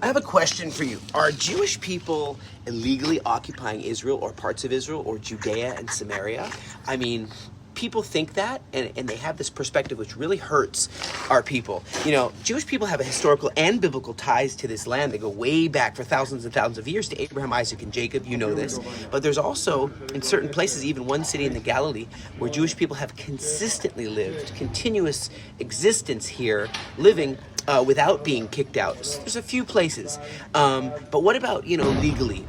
I have a question for you. Are Jewish people illegally occupying Israel or parts of Israel or Judea and Samaria? I mean, people think that, and they have this perspective which really hurts our people. You know, Jewish people have a historical and biblical ties to this land. They go way back for thousands and thousands of years to Abraham, Isaac, and Jacob. You know this. But there's also, in certain places, even one city in the Galilee, where Jewish people have consistently lived, continuous existence here, living without being kicked out. So there's a few places. But what about, legally?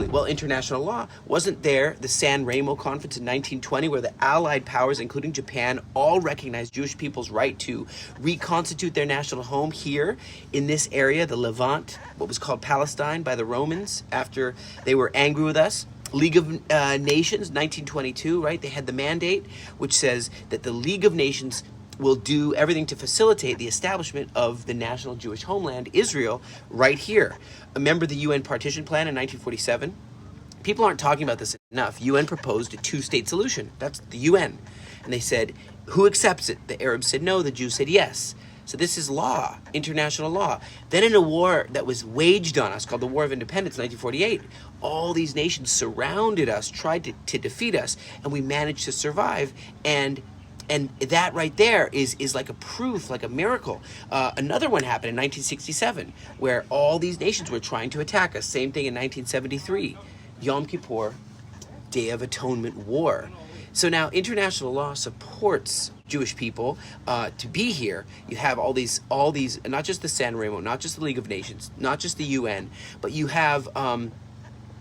Well, international law. Wasn't there the San Remo Conference in 1920 where the Allied powers, including Japan, all recognized Jewish people's right to reconstitute their national home here in this area, the Levant, what was called Palestine by the Romans after they were angry with us? League of Nations, 1922, right? They had the mandate which says that the League of Nations will do everything to facilitate the establishment of the national Jewish homeland, Israel, right here. Remember the UN partition plan in 1947? People aren't talking about this enough. UN proposed a two-state solution. That's the UN. And they said, who accepts it? The Arabs said no, the Jews said yes. So this is law, international law. Then in a war that was waged on us, called the War of Independence, 1948, all these nations surrounded us, tried to defeat us, and we managed to survive. And that right there is like a proof, like a miracle. Another one happened in 1967, where all these nations were trying to attack us. Same thing in 1973, Yom Kippur, Day of Atonement War. So now international law supports Jewish people to be here. You have all these, not just the San Remo, not just the League of Nations, not just the UN, but you have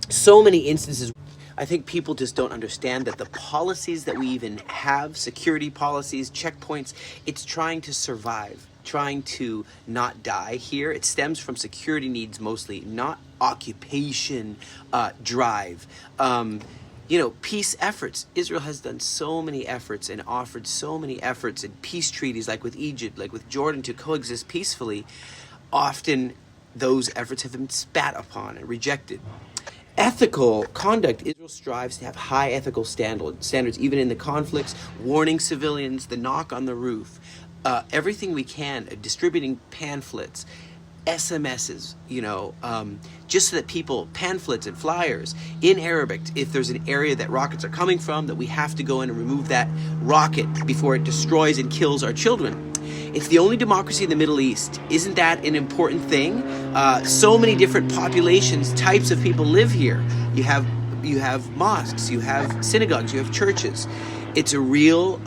so many instances. I think people just don't understand that the policies that we even have, security policies, checkpoints, it's trying to survive, trying to not die here. It stems from security needs mostly, not occupation drive. Peace efforts. Israel has done so many efforts and offered so many efforts in peace treaties, like with Egypt, like with Jordan, to coexist peacefully. Often those efforts have been spat upon and rejected. Ethical conduct. Israel strives to have high ethical standards, even in the conflicts, warning civilians, the knock on the roof, everything we can, distributing pamphlets, SMSs, just so that people, pamphlets and flyers in Arabic, if there's an area that rockets are coming from, that we have to go in and remove that rocket before it destroys and kills our children. It's the only democracy in the Middle East. Isn't that an important thing? So many different populations, types of people live here. You have mosques, you have synagogues, you have churches. It's a real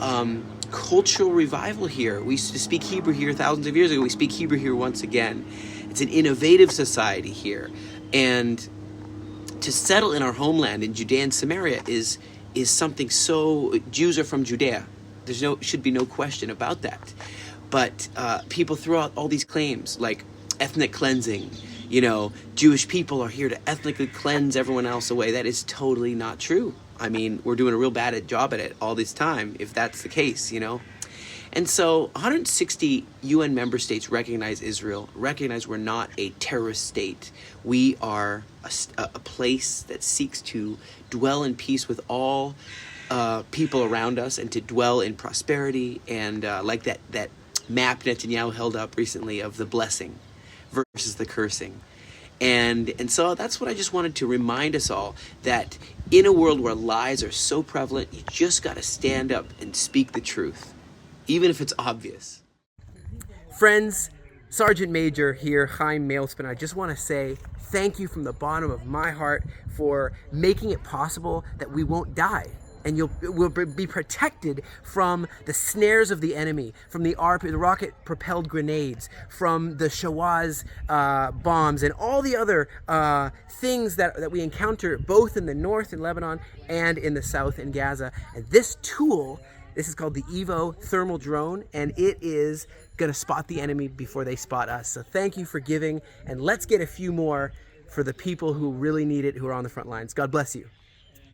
cultural revival here. We used to speak Hebrew here thousands of years ago. We speak Hebrew here once again. It's an innovative society here. And to settle in our homeland in Judea and Samaria is something so... Jews are from Judea. Should be no question about that. But people throw out all these claims like ethnic cleansing. Jewish people are here to ethnically cleanse everyone else away. That is totally not true. I mean, we're doing a real bad job at it all this time, if that's the case, And so 160 UN member states recognize Israel, recognize we're not a terrorist state. We are a place that seeks to dwell in peace with all people around us and to dwell in prosperity, and like that map Netanyahu held up recently of the blessing versus the cursing. And so that's what I just wanted to remind us all, that in a world where lies are so prevalent, you just got to stand up and speak the truth, even if it's obvious. Friends, Sergeant Major here, Chaim Mailspin. I just want to say thank you from the bottom of my heart for making it possible that we won't die. And we'll be protected from the snares of the enemy, from the rocket-propelled grenades, from the Shawaz bombs, and all the other things that we encounter both in the north in Lebanon and in the south in Gaza. And this tool, this is called the Evo thermal drone, and it is going to spot the enemy before they spot us. So thank you for giving, and let's get a few more for the people who really need it, who are on the front lines. God bless you.